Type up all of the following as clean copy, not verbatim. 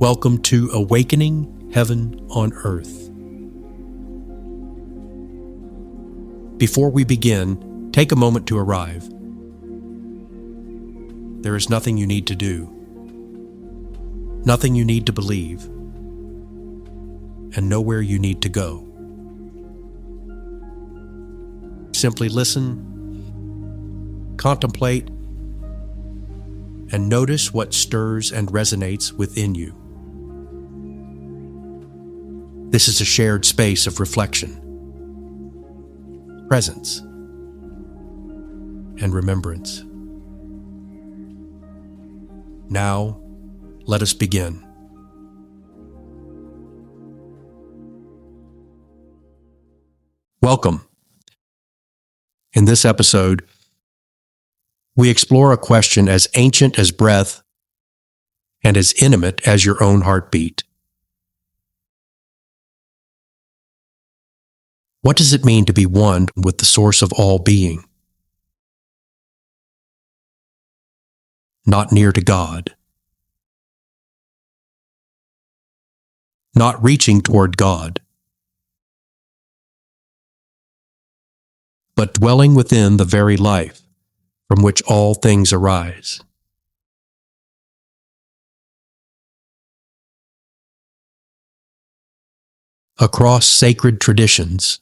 Welcome to Awakening Heaven on Earth. Before we begin, take a moment to arrive. There is nothing you need to do, nothing you need to believe, and nowhere you need to go. Simply listen, contemplate, and notice what stirs and resonates within you. This is a shared space of reflection, presence, and remembrance. Now, let us begin. Welcome. In this episode, we explore a question as ancient as breath and as intimate as your own heartbeat. What does it mean to be one with the source of all being? Not near to God. Not reaching toward God. But dwelling within the very life from which all things arise. Across sacred traditions,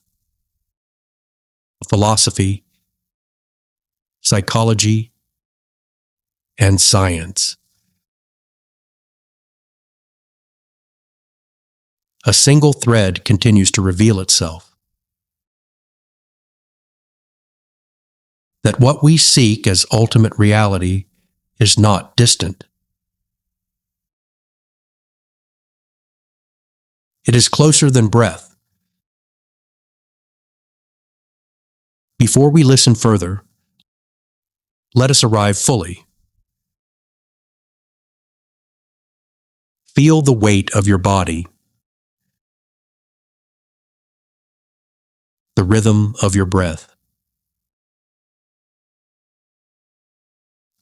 philosophy, psychology, and science, a single thread continues to reveal itself. That what we seek as ultimate reality is not distant. It is closer than breath. Before we listen further, let us arrive fully. Feel the weight of your body, the rhythm of your breath,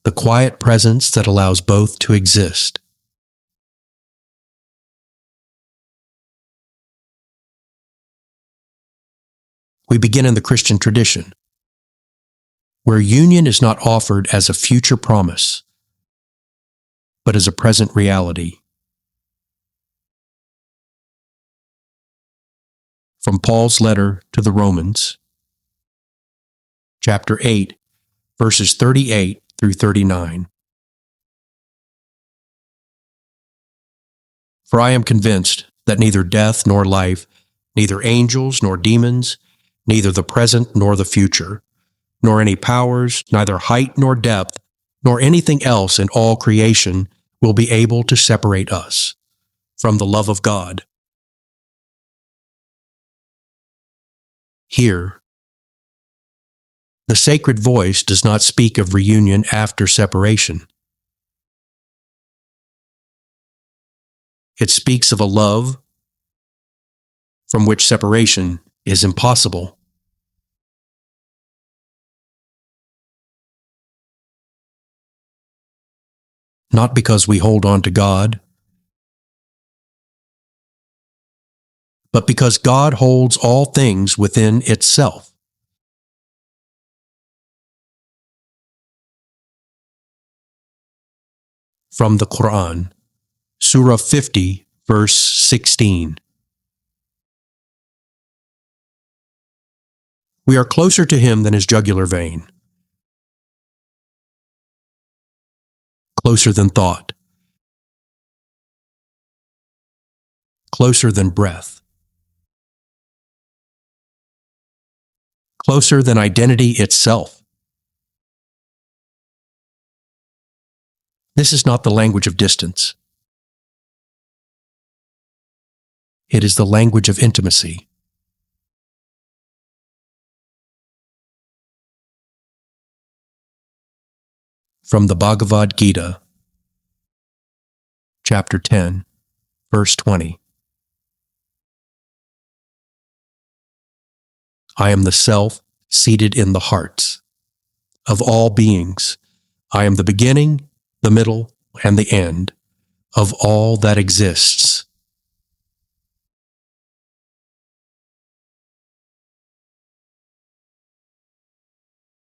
the quiet presence that allows both to exist. We begin in the Christian tradition, where union is not offered as a future promise, but as a present reality. From Paul's letter to the Romans, chapter 8, verses 38 through 39. For I am convinced that neither death nor life, neither angels nor demons, neither the present nor the future, nor any powers, neither height nor depth, nor anything else in all creation will be able to separate us from the love of God. Here, the sacred voice does not speak of reunion after separation. It speaks of a love from which separation is impossible. Not because we hold on to God, but because God holds all things within itself. From the Quran, Surah 50, verse 16. We are closer to him than his jugular vein, closer than thought, closer than breath, closer than identity itself. This is not the language of distance. It is the language of intimacy. From the Bhagavad Gita, chapter 10, verse 20. I am the Self seated in the hearts of all beings. I am the beginning, the middle, and the end. of all that exists.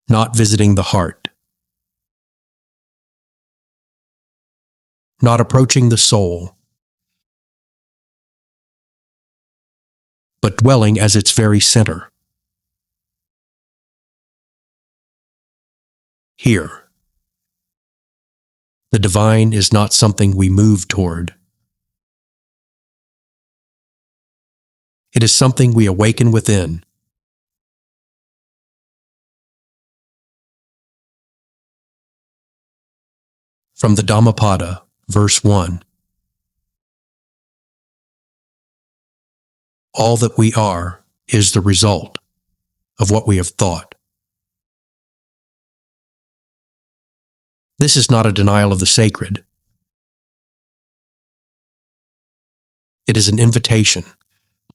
Not visiting the heart. Not approaching the soul, but dwelling as its very center. Here. The divine is not something we move toward. It is something we awaken within. From the Dhammapada, verse 1. All that we are is the result of what we have thought. This is not a denial of the sacred. It is an invitation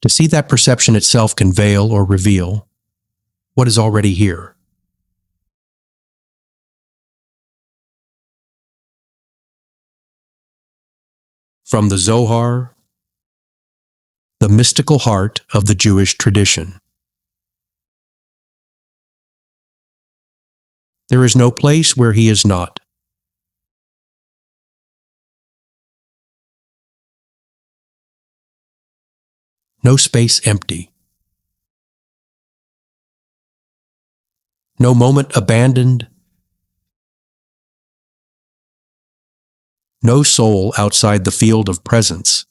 to see that perception itself can veil or reveal what is already here. From the Zohar, the mystical heart of the Jewish tradition. There is no place where he is not. No space empty. No moment abandoned. No soul outside the field of presence.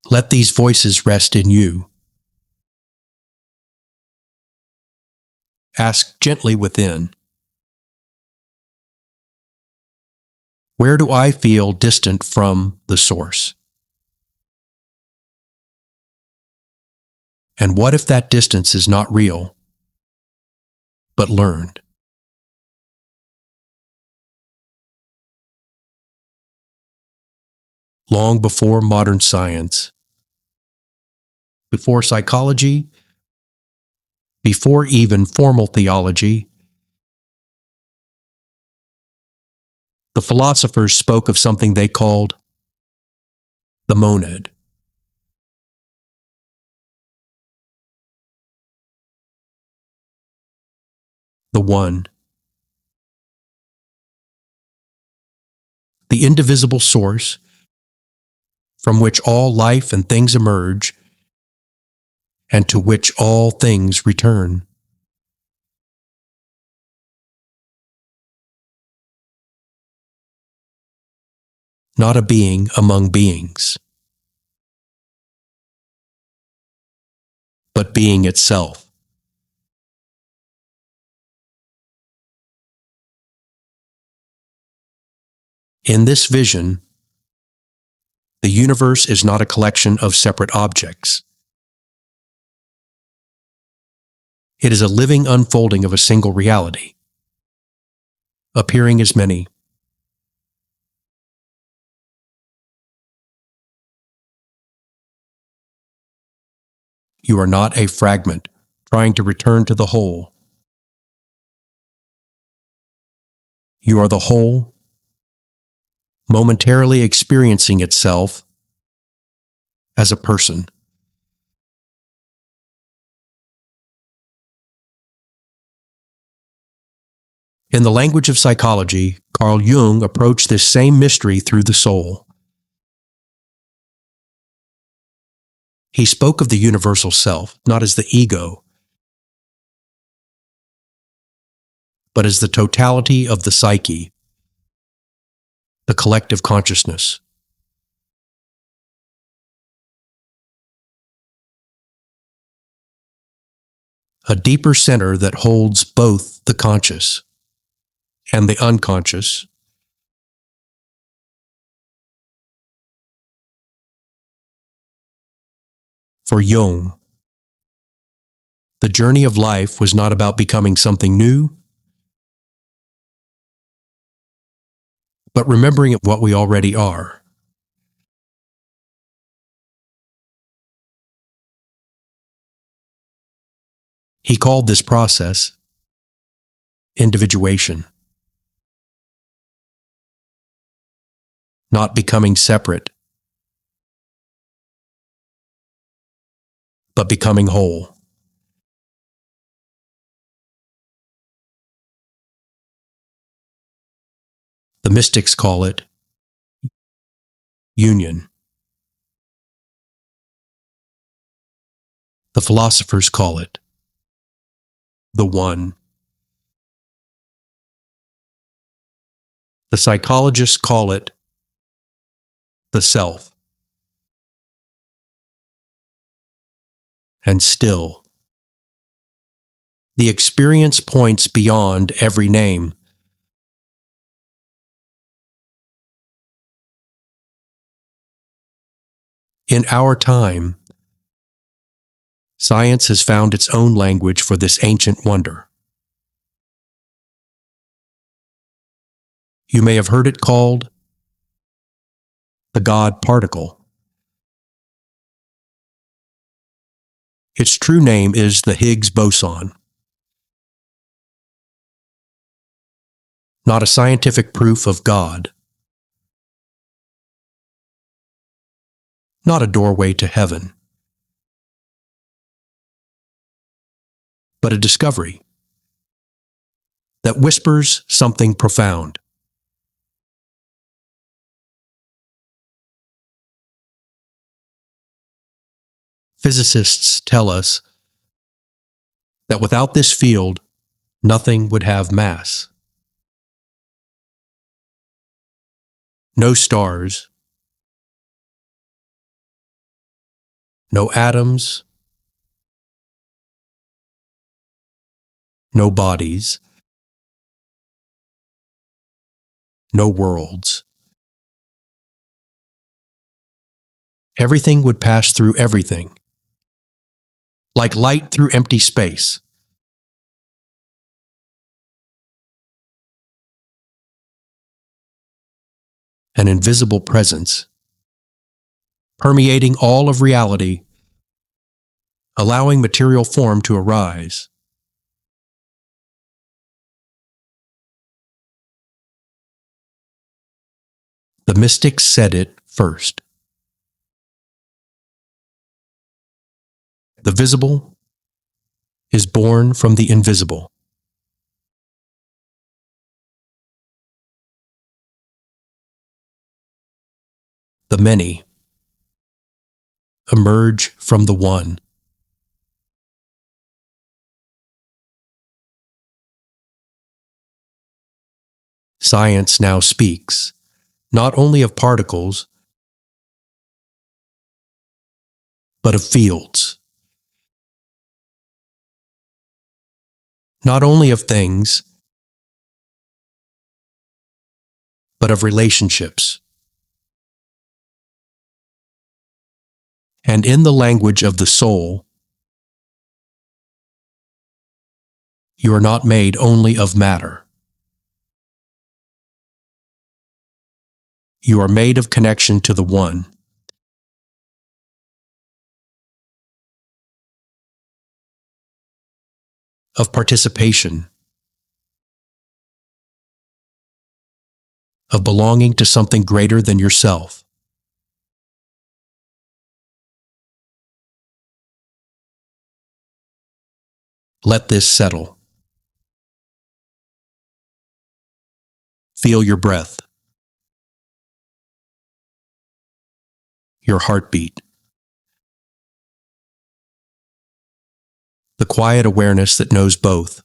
Let these voices rest in you. Ask gently within. Where do I feel distant from the source? And what if that distance is not real, but learned? Long before modern science, before psychology, before even formal theology, the philosophers spoke of something they called the monad. The one. The indivisible source from which all life and things emerge and to which all things return. Not a being among beings, but being itself. In this vision, the universe is not a collection of separate objects. It is a living unfolding of a single reality, appearing as many. You are not a fragment trying to return to the whole. You are the whole, momentarily experiencing itself as a person. In the language of psychology, Carl Jung approached this same mystery through the soul. He spoke of the universal self, not as the ego, but as the totality of the psyche, the collective consciousness. A deeper center that holds both the conscious and the unconscious. For Jung, the journey of life was not about becoming something new, but remembering what we already are. He called this process individuation, not becoming separate, but becoming whole. The mystics call it union. The philosophers call it the one. The psychologists call it the self. And still, the experience points beyond every name. In our time, science has found its own language for this ancient wonder. You may have heard it called the God particle. Its true name is the Higgs boson. Not a scientific proof of God. Not a doorway to heaven. But a discovery that whispers something profound. Physicists tell us that without this field, nothing would have mass. No stars, no atoms, no bodies, no worlds. Everything would pass through everything, like light through empty space. An invisible presence, permeating all of reality, allowing material form to arise. The mystics said it first. The visible is born from the invisible. The many emerge from the one. Science now speaks not only of particles, but of fields. Not only of things, but of relationships. And in the language of the soul, you are not made only of matter. You are made of connection to the one. Of participation. Of belonging to something greater than yourself. Let this settle. Feel your breath. Your heartbeat. The quiet awareness that knows both.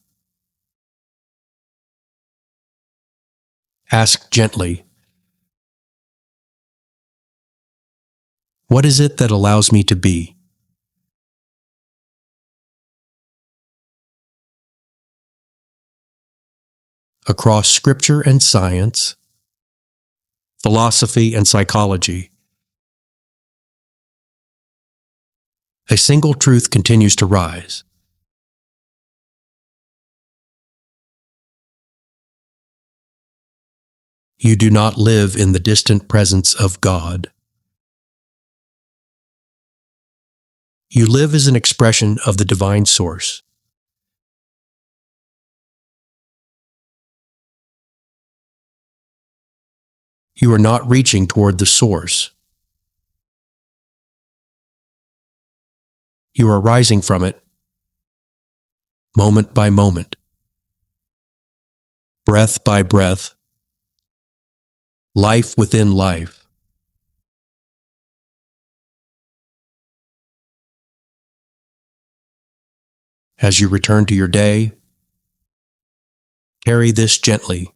Ask gently, what is it that allows me to be? Across scripture and science, philosophy and psychology, a single truth continues to rise. You do not live in the distant presence of God. You live as an expression of the divine source. You are not reaching toward the source. You are rising from it, moment by moment, breath by breath, life within life. As you return to your day, carry this gently.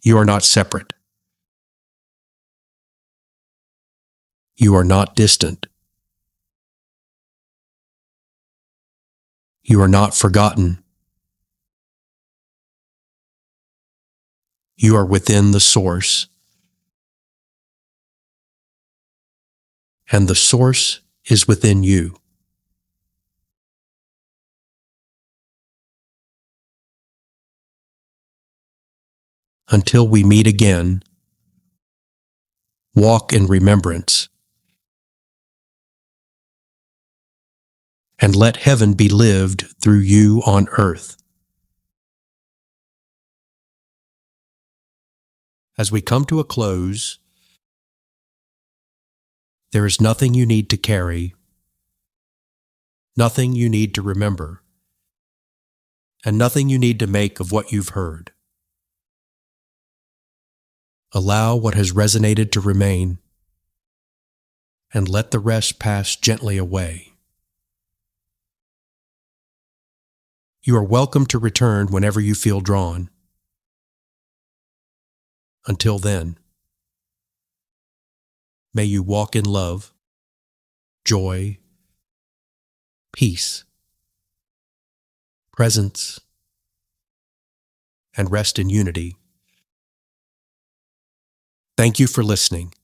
You are not separate. You are not distant. You are not forgotten. You are within the source. And the source is within you. Until we meet again, walk in remembrance, and let heaven be lived through you on earth. As we come to a close, there is nothing you need to carry, nothing you need to remember, and nothing you need to make of what you've heard. Allow what has resonated to remain, and let the rest pass gently away. You are welcome to return whenever you feel drawn. Until then, may you walk in love, joy, peace, presence, and rest in unity. Thank you for listening.